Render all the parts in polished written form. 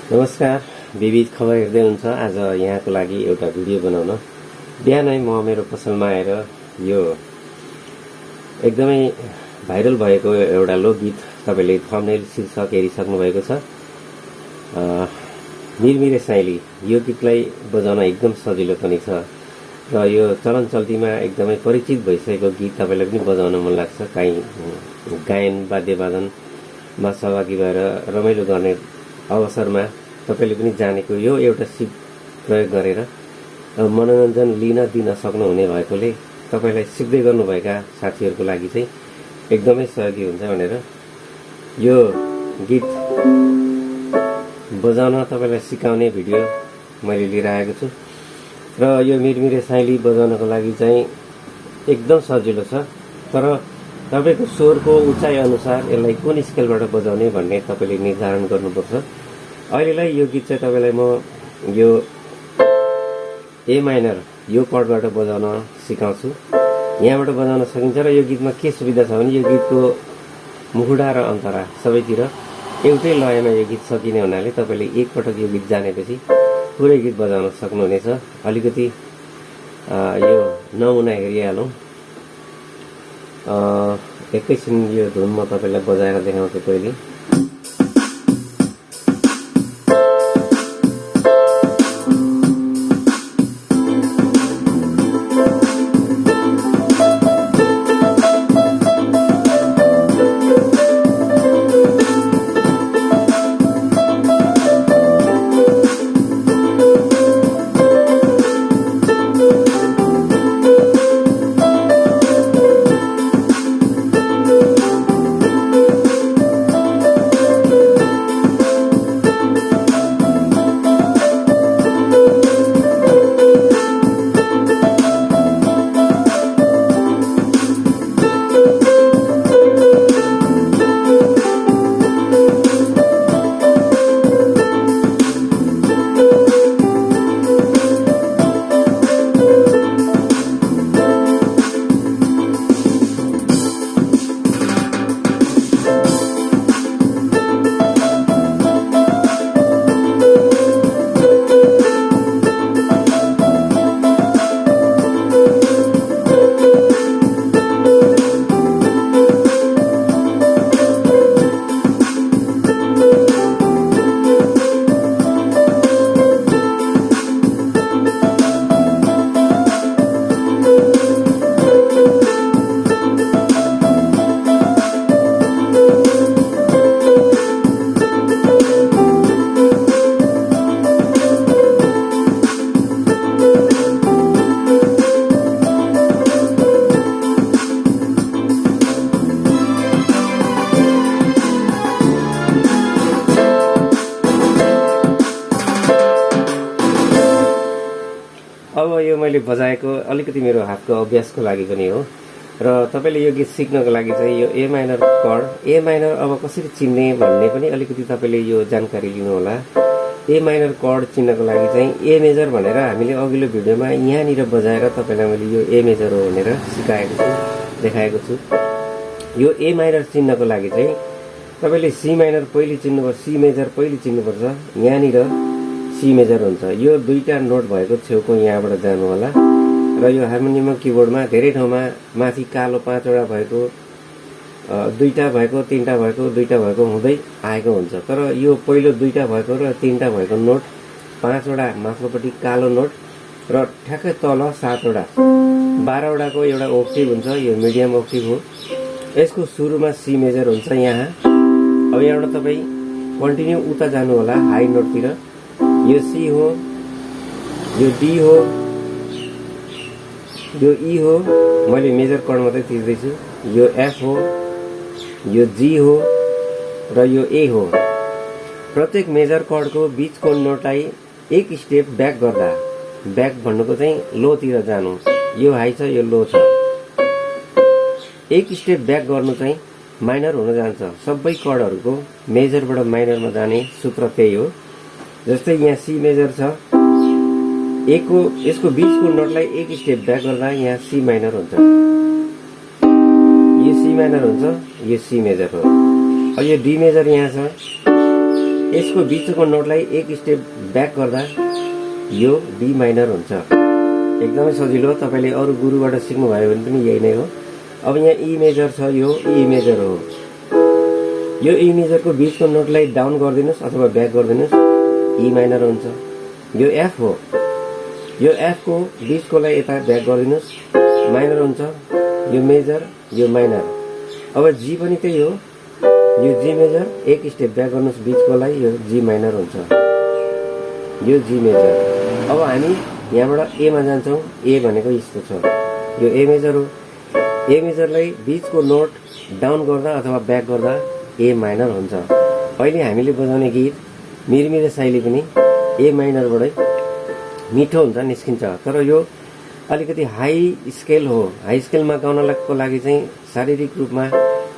नमस्कार, विविध खबर हेर्दै हुनुहुन्छ। आज यहाँको लागि एउटा भिडियो बनाउन बिहानै म मेरो पसलमा आएर यो एकदमै भाइरल भएको एउटा लोकगीत तपाईले थम्बनेल शीर्षक हेरिसक्नु भएको छ। मिरमिरे साइली यो गीतलाई बजाउन एकदम सजिलो पनि छ र यो चलन चल्तीमा एकदमै परिचित भइसकेको गीत तपाईलाई पनि बजाउन मन लाग्छ। काहीँ गायन वाद्यवादनमा सहभागी भएर रमाइलो गर्ने अवसरमा तपाईले पनि जानेको यो एउटा सिप प्रयोग गरेर मनोरञ्जन लिन दिन सक्नुहुने भएकोले तपाईलाई सिक्दै गर्नुभएका साथीहरूको लागि चाहिँ एकदमै सहयोगी हुन्छ भनेर यो गीत बजाउन तपाईलाई सिकाउने भिडियो मैले लिएर आएको छु। र यो मिरमिरे साइली बजाउनको लागि चाहिँ एकदम सजिलो छ, तर तपाईको स्वरको उचाइ अनुसार यसलाई कुन स्केलबाट बजाउने भन्ने तपाईले निर्धारण गर्नुपर्छ। अहिलेलाई यो गीत चाहिँ तपाईलाई म यो ए माइनर यो कर्डबाट बजाउन सिकाउँछु। यहाँबाट बजाउन सकिन्छ र यो गीतमा के सुविधा छ भने यो गीतको मुखुडा र अन्तरा सबैतिर एउटै लयमा यो गीत सकिने हुनाले तपाईले एकपटक यो गीत जानेपछि पुरै गीत बजाउन सक्नुहुनेछ। अलिकति यो नमुना हेरिहालौं। एकैछिन यो धुन म तपाईलाई बजाएर देखाउँछु। पहिले अब यो मैले बजाएको अलिकति मेरो हातको अभ्यासको लागि पनि हो र तपाईले यो गीत सिक्नको लागि चाहिँ यो A minor chord, A minor अब कसरी चिन्ने भन्ने पनि अलिकति तपाईले यो जानकारी लिनु होला। ए माइनर कर्ड चिन्नको लागि चाहिँ ए मेजर भनेर हामीले अघिल्लो भिडियोमा यहाँनिर बजाएर तपाईलाई मैले यो ए मेजर हो भनेर सिकाएको छु, देखाएको छु। यो ए माइनर चिन्नको लागि चाहिँ तपाईले सी माइनर पहिले चिन्नुपर्छ, सी मेजर पहिले चिन्नुपर्छ। यहाँनिर सी मेजर हुन्छ। यो दुईटा नोट भएको छेउको यहाँबाट जानु होला र यो हार्मोनियम किबोर्डमा धेरै ठाउँमा माथि कालो 5 वटा भएको, 2टा भएको, 3टा भएको, 2टा भएको हुँदै आएको हुन्छ। तर यो पहिलो 2टा भएको र 3टा भएको नोट 5 वटा माथिल्लोपट्टि कालो नोट र ठ्याक्कै तल 7 वटा 12 वटाको एउटा ओक्टिभ हुन्छ। यो मिडियम ओक्टिभ हो। यसको सुरुमा सी मेजर हुन्छ यहाँ। अब यहाँबाट तपाई कन्टिन्यू उता जानु होला हाई नोटतिर। यो सी हो, यो डी हो, यो ई हो, मैले मेजर कर्ड मात्रै तिर्दैछु। यो एफ हो, यो जी हो र यो ए हो। प्रत्येक मेजर कर्डको बीचको नोटलाई एक स्टेप ब्याक गर्दा, ब्याक भन्नुको चाहिँ लोतिर जानु। यो हाई छ, यो लो छ। एक स्टेप ब्याक गर्नु चाहिँ माइनर हुन जान्छ। सबै कर्डहरुको मेजरबाट माइनरमा जाने सूत्र त्यही हो। जस्तै यहाँ सी मेजर छ, यसको बीचको नोटलाई एक स्टेप ब्याक गर्दा यहाँ सी माइनर हुन्छ। यो सी माइनर हुन्छ, यो सी मेजर हो। अब यो डी मेजर यहाँ छ, यसको बीचको नोटलाई एक स्टेप ब्याक गर्दा यो डी माइनर हुन्छ। एकदमै सजिलो, तपाईले अरू गुरुबाट सिक्नु भयो भने पनि यही नै हो। अब यहाँ ई मेजर छ, यो ई मेजर हो। यो ई मेजरको बीचको नोटलाई डाउन गरिदिनुस् अथवा ब्याक गरिदिनुस्, ई माइनर हुन्छ। यो एफ हो, यो एफ को बीचकोलाई यता ब्याक गरिदिनुस्, माइनर हुन्छ। यो मेजर, यो माइनर। अब जी पनि त्यही हो, यो जी मेजर एक स्टेप ब्याक गर्नुस् बीचकोलाई, यो जी माइनर हुन्छ, यो जी मेजर। अब हामी यहाँबाट ए मा जान्छौँ। ए भनेको यस्तो छ, यो ए मेजर हो। ए मेजरलाई बीचको नोट डाउन गर्दा अथवा ब्याक गर्दा ए माइनर हुन्छ। अहिले हामीले बजाउने गीत मिरमिरे साइली पनि ए माइनरबाटै मिठो हुन्छ, निस्किन्छ। तर यो अलिकति हाई स्केल हो। हाई स्केलमा गाउनको लागि चाहिँ शारीरिक रूपमा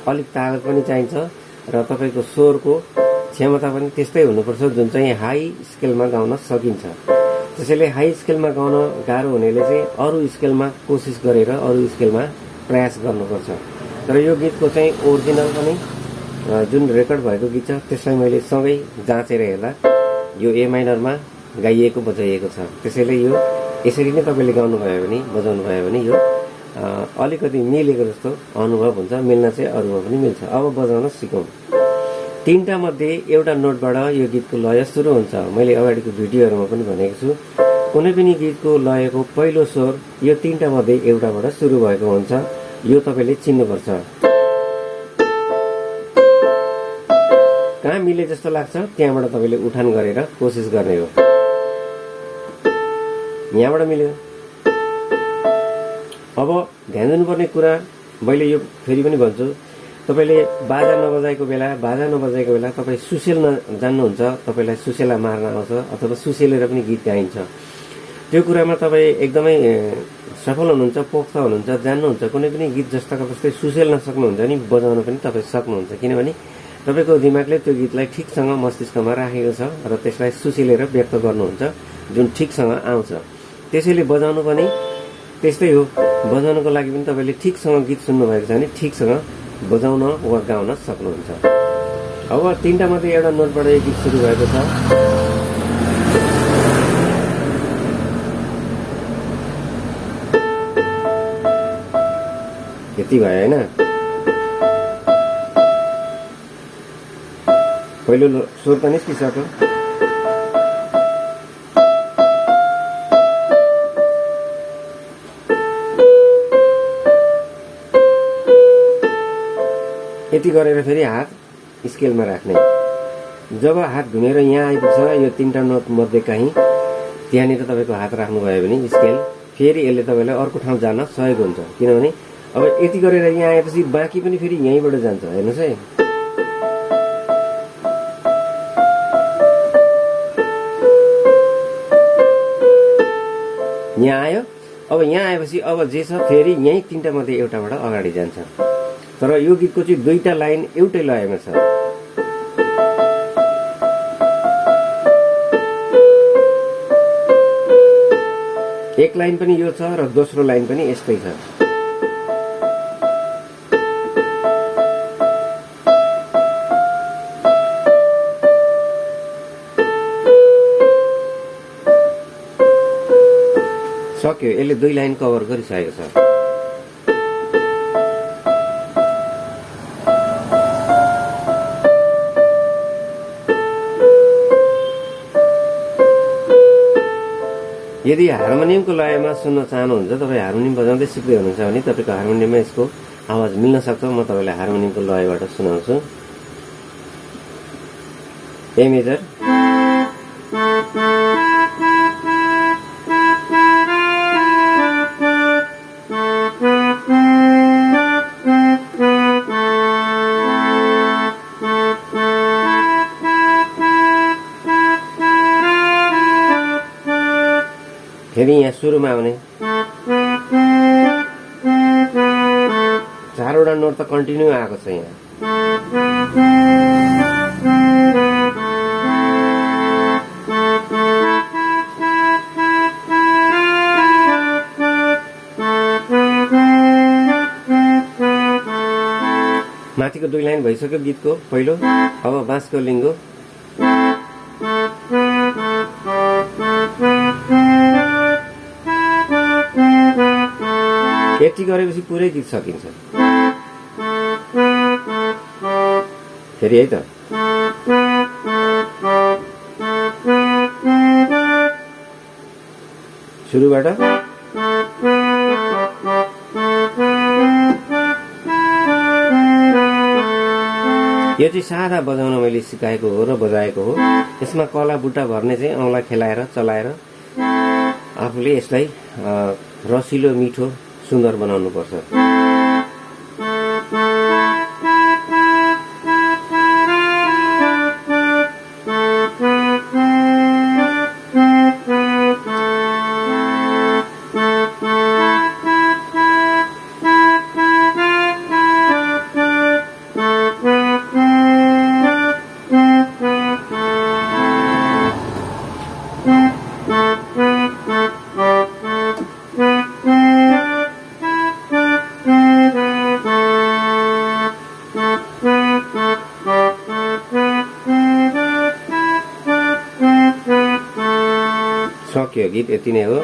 अलिक तागत पनि चाहिन्छ र तपाईको स्वरको क्षमता पनि त्यस्तै हुनुपर्छ जुन चाहिँ हाई स्केलमा गाउन सकिन्छ। त्यसैले हाई स्केलमा गाउन गाह्रो हुनेले चाहिँ अरू स्केलमा कोसिस गरेर अरू स्केलमा प्रयास गर्नुपर्छ। तर यो गीतको चाहिँ ओरिजिनल पनि जुन रेकर्ड भएको गीत छ त्यसलाई मैले सँगै जाँचेर हेर्दा यो ए माइनरमा गाइएको बजाइएको छ। त्यसैले यो यसरी नै तपाईले गाउनु भयो भने, बजाउनु भयो भने यो अलिकति मिलेको जस्तो अनुभव हुन्छ। मिल्न चाहिँ अरूमा पनि मिल्छ। अब बजाउन सिकौं। तीनटा मध्ये एउटा नोटबाट यो गीतको लय सुरु हुन्छ। मैले अगाडिको भिडियोहरुमा पनि भनेको छु, कुनै पनि गीतको लयको पहिलो स्वर यो तीनटा मध्ये एउटाबाट सुरु भएको हुन्छ। यो तपाईले चिन्नुपर्छ। कहाँ मिले जस्तो लाग्छ त्यहाँबाट तपाईले उठान गरेर कोसिस गर्ने हो। यहाँबाट मिल्यो। अब ध्यान दिनुपर्ने कुरा मैले यो फेरि पनि भन्छु, तपाईले बाजा नबजाएको बेला तपाई सुसेल जान्नुहुन्छ, तपाईलाई सुसेला मार्न आउँछ अथवा सुसेलेर पनि गीत गाइन्छ। त्यो कुरामा तपाई एकदमै सफल हुनुहुन्छ, पोख्त हुनुहुन्छ, जान्नुहुन्छ। कुनै पनि गीत जस्ताको जस्तै सुसेल्न सक्नुहुन्छ नि बजाउन पनि तपाई सक्नुहुन्छ, किनभने तपाईको दिमागले त्यो गीतलाई ठिकसँग मस्तिष्कमा राखेको छ र त्यसलाई सुसेलेर व्यक्त गर्नुहुन्छ जुन ठिकसँग आउँछ। त्यसैले बजाउनु पनि त्यस्तै हो। बजाउनको लागि पनि तपाईले ठिकसँग गीत सुन्नुभएको छ भने ठिकसँग बजाउन वा गाउन सक्नुहुन्छ। अब तीनटा मध्ये एउटा नोटबाट यो गीत सुरु भएको छ। यति भयो हैन। पहिलो स्वर त निस्किसक्यो। यति गरेर फेरि हात स्केलमा राख्ने। जब हात घुमेर यहाँ आइपुग्छ यो तीनटा नोट मध्ये कहीँ, त्यहाँनिर तपाईको हात राख्नुभयो भने स्केल फेरि यसले तपाईलाई अर्को ठाउँ जान सहयोग हुन्छ। किनभने अब यति गरेर यहाँ आएपछि बाँकी पनि फेरि यहीँबाट जान्छ। हेर्नुहोस् है, यहाँ आयो। अब यहाँ आएपछि अब जे छ फेरि यही तीनटा मध्ये एउटाबाट अगाडि जान्छ। तर यो गीतको चाहिँ दुईटा लाइन एउटै लयमा छ। एक लाइन पनि यो छ र दोस्रो लाइन पनि यस्तै छ। सक्यो, यसले दुई लाइन कभर गरिसकेको छ। यदि हार्मोनियमको लयमा सुन्न चाहनुहुन्छ, तपाईँ हार्मोनियम बजाउँदै सिक्दै हुनुहुन्छ भने तपाईको हार्मोनियममा यसको आवाज मिल्न सक्छ। म तपाईलाई हार्मोनियमको लयबाट सुनाउँछु। ए मेजर, फेरि यहाँ सुरुमा आउने चारवटा नोट त कन्टिन्यू आएको छ। यहाँ माथिको दुई लाइन भइसक्यो गीतको पहिलो। अब बाँसको लिङ्गो यति गरेपछि पुरै गीत सकिन्छ। फेरि है त सुरुबाट यो चाहिँ सादा बजाउन मैले सिकाएको हो र बजाएको हो। यसमा कला बुट्टा भर्ने चाहिँ औँला खेलाएर चलाएर आफूले यसलाई रसिलो मिठो सुन्दर बनाउनु पर्छ। सक्यो गीत यति नै हो।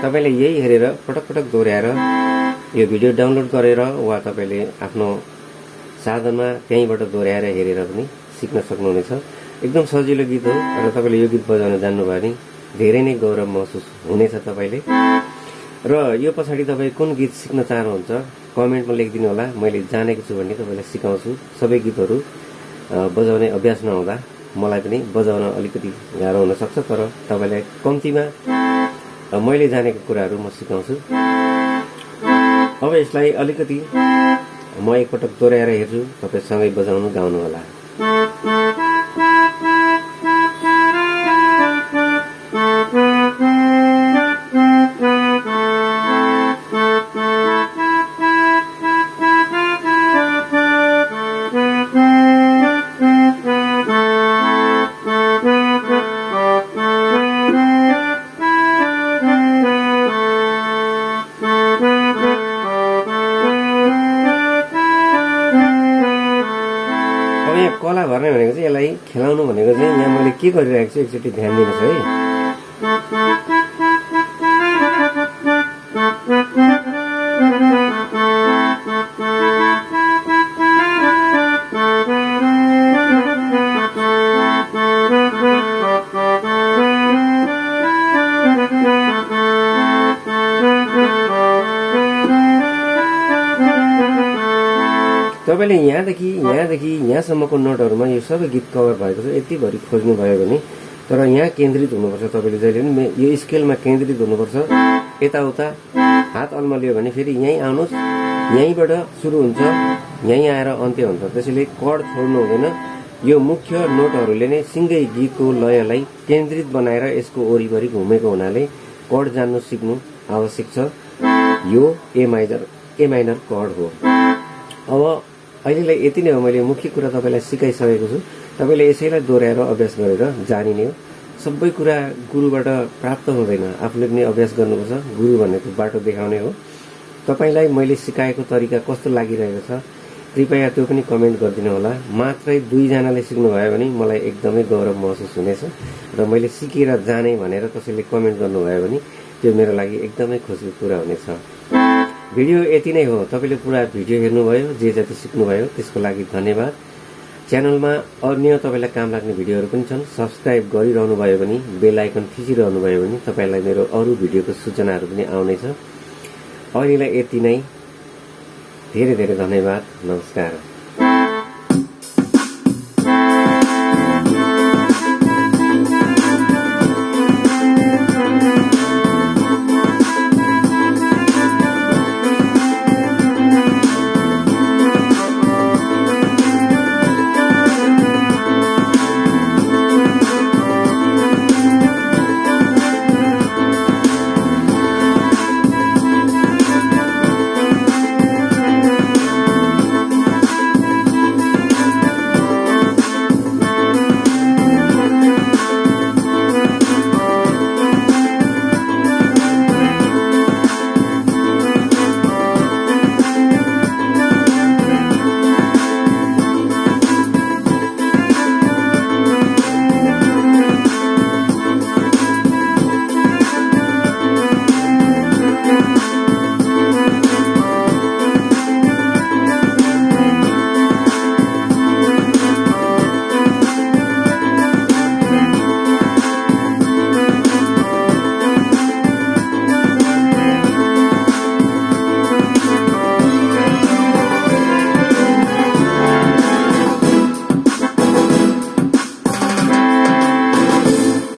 तपाईले यही हेरेर पटक पटक दोहोर्याएर यो भिडियो डाउनलोड गरेर वा तपाईले आफ्नो साधनमा त्यहीँबाट दोहोर्याएर हेरेर पनि सिक्न सक्नुहुनेछ। एकदम सजिलो गीत हो र तपाईले यो गीत बजाउन जान्नुभयो भने धेरै नै गौरव महसुस हुनेछ तपाईले। र यो पछाडि तपाई कुन गीत सिक्न चाहनुहुन्छ कमेन्टमा लेखिदिनु होला। मैले जानेको छु भने तपाईलाई सिकाउँछु। सबै गीतहरू बजाउने अभ्यास नहुँदा मलाई पनि बजाउन अलिकति गाह्रो हुन सक्छ, तर तपाईलाई कम्तीमा मैले जानेको कुराहरू म सिकाउँछु। अब यसलाई अलिकति म एकपटक दोहोर्याएर हेर्छु, तपाई सँगै बजाउनु गाउनु होला। कला भर्ने भनेको चाहिँ यसलाई खेलाउनु भनेको चाहिँ यहाँ मैले के गरिरहेको छु एकचोटि ध्यान दिनुहोस् है। तपाईले यहाँदेखि यहाँसम्मको नोटहरुमा यो सबै गीत कभर भएको छ। यति भरि खोज्नु भयो भने तर यहाँ केन्द्रित हुनुपर्छ। तपाईले जहिले पनि यो स्केलमा केन्द्रित हुनुपर्छ। यताउता हात अल्मलियो भने फेरि यही आउनुस्, यहीँबाट सुरु हुन्छ, यही आएर अन्त्य हुन्छ। त्यसैले कड छोड्नु हुँदैन। यो मुख्य नोटहरुले नै सिंगै गीतको लयलाई केन्द्रित बनाएर यसको वरिपरि घुमेको हुनाले कड जान्नु सिक्नु आवश्यक छ। यो ए माइनर कड हो। अब अहिलेलाई यति नै हो। मैले मुख्य कुरा तपाईलाई सिकाइसकेको छु। तपाईले यसैलाई दोहोर्याएर अभ्यास गरेर जानिने हो। सबै कुरा गुरुबाट प्राप्त हुँदैन, आफूले पनि अभ्यास गर्नुपर्छ। गुरु भनेको बाटो देखाउने हो। तपाईलाई मैले सिकाएको तरिका कस्तो लागिरहेको छ कृपया त्यो पनि कमेन्ट गरिदिनु होला। मात्रै 2 जनाले सिक्नुभयो भने मलाई एकदमै गौरव महसुस हुनेछ र मैले सिकेर जाने भनेर कसैले कमेन्ट गर्नुभयो भने त्यो मेरो लागि एकदमै खुसीको कुरा हुनेछ। भिडियो यति नै हो। तपाईले पुरा भिडियो हेर्नुभयो, जे जति सिक्नुभयो त्यसको लागि धन्यवाद। च्यानलमा अन्य तपाईलाई काम लाग्ने भिडियोहरू पनि छन्। सब्स्क्राइब गरिरहनु भयो भने, बेल आइकन थिचिरहनु भयो भने तपाईलाई मेरो अरू भिडियोको सूचनाहरू पनि आउनेछ। अहिलेलाई यति नै। धेरै धेरै धन्यवाद। नमस्कार।